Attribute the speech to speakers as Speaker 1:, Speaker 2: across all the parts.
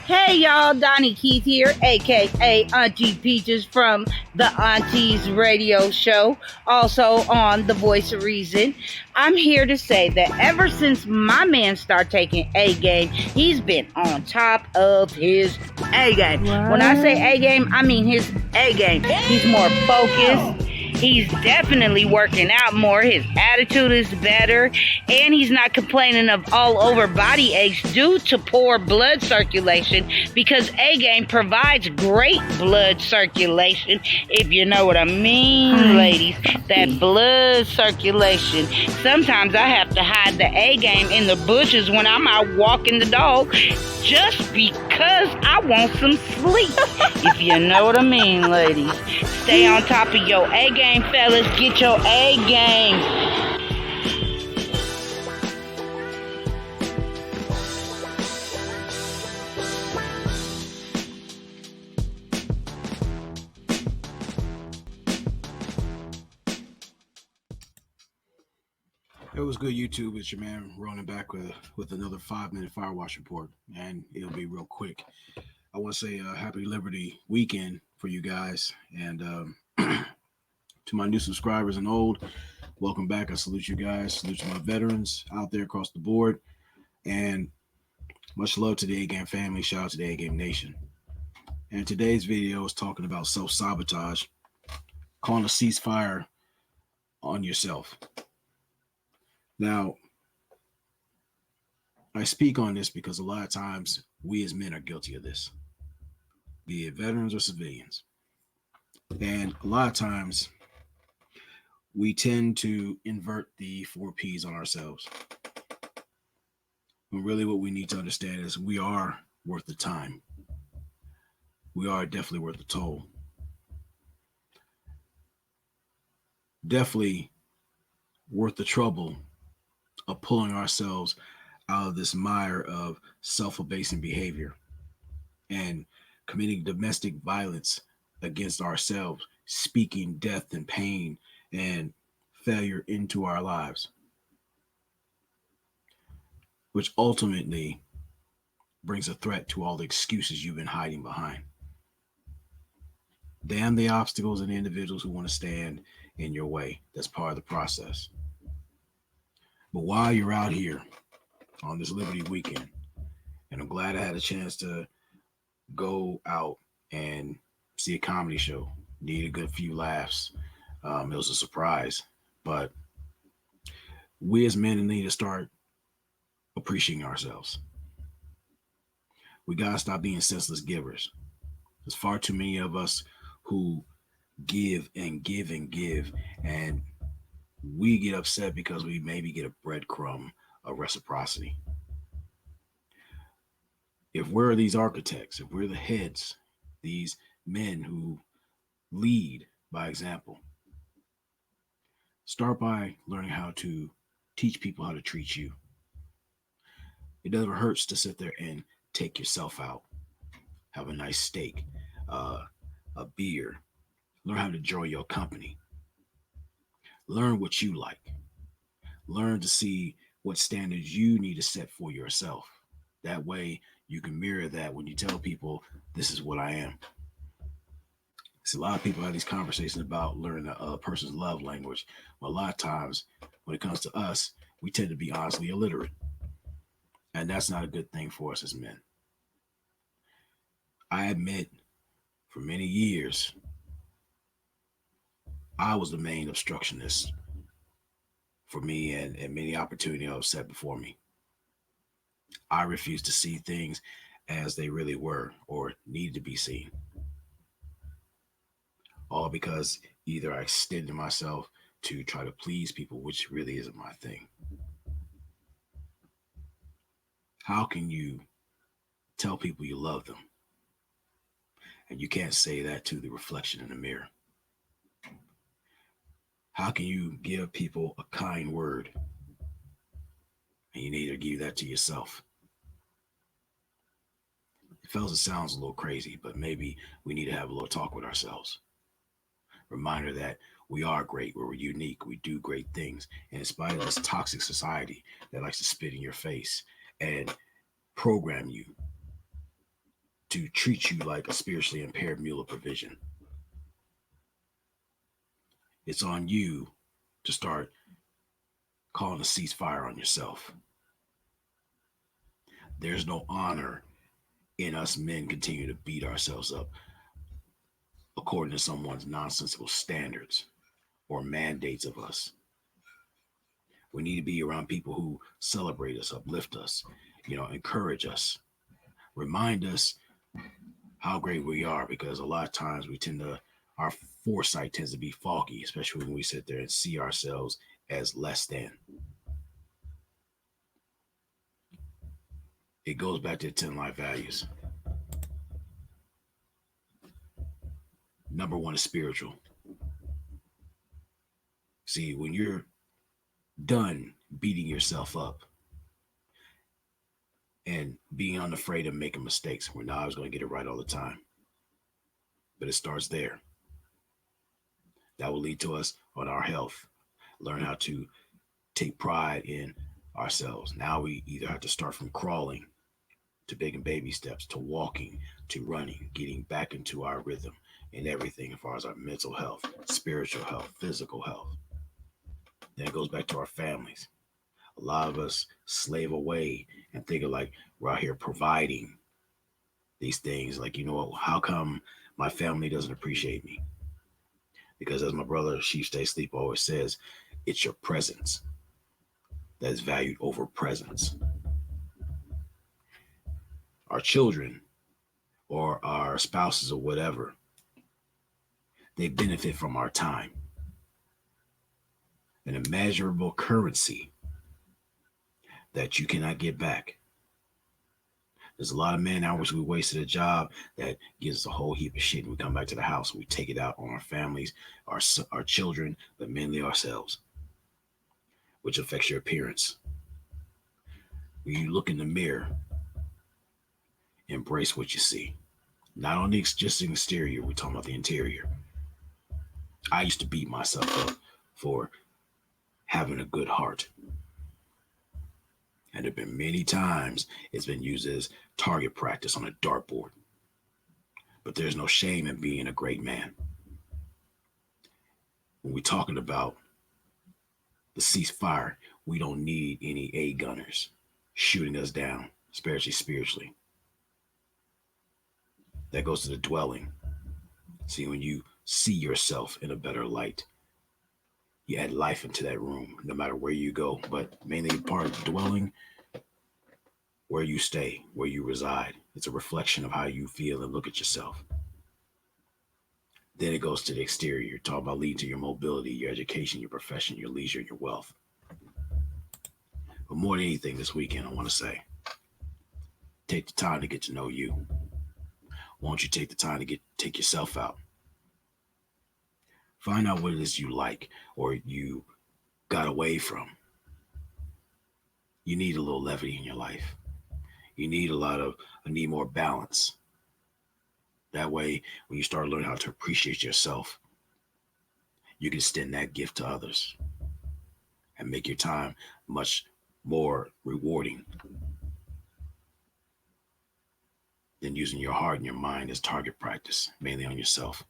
Speaker 1: Hey y'all, Donnie Keith here, aka Auntie Peaches from the Aunties Radio Show, also on The Voice of Reason. I'm here to say that ever since my man started taking A game, he's been on top of his A game. When I say A game, I mean his A game. He's more focused. He's definitely working out more. His attitude is better. And he's not complaining of all over body aches due to poor blood circulation, because A-Game provides great blood circulation, if you know what I mean, ladies. That blood circulation. Sometimes I have to hide the A-Game in the bushes when I'm out walking the dog just because I want some sleep, if you know what I mean, ladies. Stay on top of your A-Game, fellas. Get your A-Game.
Speaker 2: It was good, YouTube. It's your man Ronin back with another 5-minute Firewatch report, and it'll be real quick. I want to say happy Liberty weekend for you guys, and to my new subscribers and old, welcome back. I salute you guys. Salute to my veterans out there across the board, and much love to the A-Game family. Shout out to the A-Game Nation. And today's video is talking about self-sabotage, calling a ceasefire on yourself. Now, I speak on this because a lot of times we as men are guilty of this, be it veterans or civilians. And a lot of times we tend to invert the 4 Ps on ourselves. But really what we need to understand is we are worth the time. We are definitely worth the toll. Definitely worth the trouble of pulling ourselves out of this mire of self-abasing behavior and committing domestic violence against ourselves, speaking death and pain and failure into our lives, which ultimately brings a threat to all the excuses you've been hiding behind. Damn the obstacles and the individuals who want to stand in your way. That's part of the process. But while you're out here on this Liberty weekend, and I'm glad I had a chance to go out and see a comedy show, need a good few laughs. It was a surprise, but we as men need to start appreciating ourselves. We got to stop being senseless givers. There's far too many of us who give and give and give, and we get upset because we maybe get a breadcrumb of reciprocity. If we're these architects, if we're the heads, these men who lead by example, start by learning how to teach people how to treat you. It never hurts to sit there and take yourself out, have a nice steak, a beer, learn how to enjoy your company. Learn what you like. Learn to see what standards you need to set for yourself. That way you can mirror that when you tell people, this is what I am. See, a lot of people have these conversations about learning a person's love language. But a lot of times when it comes to us, we tend to be honestly illiterate. And that's not a good thing for us as men. I admit for many years, I was the main obstructionist for me and many opportunities that was set before me. I refused to see things as they really were or needed to be seen. All because either I extended myself to try to please people, which really isn't my thing. How can you tell people you love them and you can't say that to the reflection in the mirror? How can you give people a kind word and you need to give that to yourself? Fellas, it sounds a little crazy, but maybe we need to have a little talk with ourselves. Reminder that we are great, we're unique, we do great things. And in spite of this toxic society that likes to spit in your face and program you to treat you like a spiritually impaired mule of provision. It's on you to start calling a ceasefire on yourself. There's no honor in us men continue to beat ourselves up according to someone's nonsensical standards or mandates of us. We need to be around people who celebrate us, uplift us, encourage us, remind us how great we are, because a lot of times our foresight tends to be foggy, especially when we sit there and see ourselves as less than. It goes back to the 10 life values. Number one is spiritual. See, when you're done beating yourself up and being unafraid of making mistakes, we're not always going to get it right all the time. But it starts there. That will lead to us on our health. Learn how to take pride in ourselves. Now we either have to start from crawling to taking baby steps, to walking, to running, getting back into our rhythm and everything as far as our mental health, spiritual health, physical health. Then it goes back to our families. A lot of us slave away and think of like we're out here providing these things. Like, how come my family doesn't appreciate me? Because as my brother Chief Stay Sleep always says, it's your presence that is valued over presence. Our children or our spouses or whatever, they benefit from our time. An immeasurable currency that you cannot get back. There's a lot of man hours we wasted a job that gives us a whole heap of shit. And we come back to the house and we take it out on our families, our children, but mainly ourselves, which affects your appearance. When you look in the mirror, embrace what you see. Not on the just exterior, we're talking about the interior. I used to beat myself up for having a good heart. And there have been many times it's been used as target practice on a dartboard. But there's no shame in being a great man. When we're talking about the ceasefire, we don't need any A gunners shooting us down, spiritually. That goes to the dwelling. See, when you see yourself in a better light, you add life into that room, no matter where you go. But mainly part of dwelling, where you stay, where you reside. It's a reflection of how you feel and look at yourself. Then it goes to the exterior. You're talking about leading to your mobility, your education, your profession, your leisure, your wealth. But more than anything this weekend, I want to say, take the time to get to know you. Why don't you take the time to take yourself out? Find out what it is you like or you got away from. You need a little levity in your life. You need need more balance. That way, when you start learning how to appreciate yourself, you can extend that gift to others and make your time much more rewarding than using your heart and your mind as target practice, mainly on yourself.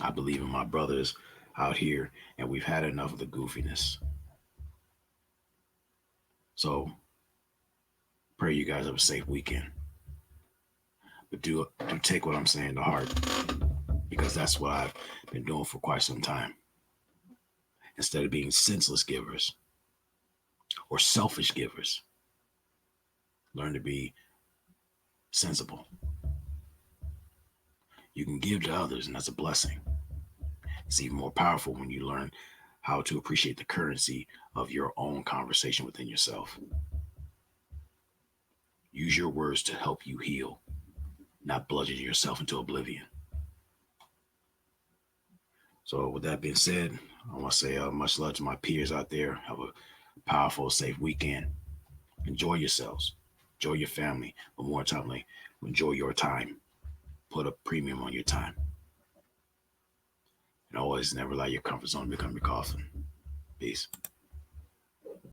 Speaker 2: I believe in my brothers out here, and we've had enough of the goofiness. So, pray you guys have a safe weekend. But do take what I'm saying to heart, because that's what I've been doing for quite some time. Instead of being senseless givers or selfish givers, learn to be sensible. You can give to others, and that's a blessing. It's even more powerful when you learn how to appreciate the currency of your own conversation within yourself. Use your words to help you heal, not bludgeon yourself into oblivion. So with that being said, I want to say much love to my peers out there. Have a powerful, safe weekend. Enjoy yourselves. Enjoy your family. But more importantly, enjoy your time. Put a premium on your time. And always never allow your comfort zone to become your coffin. Peace.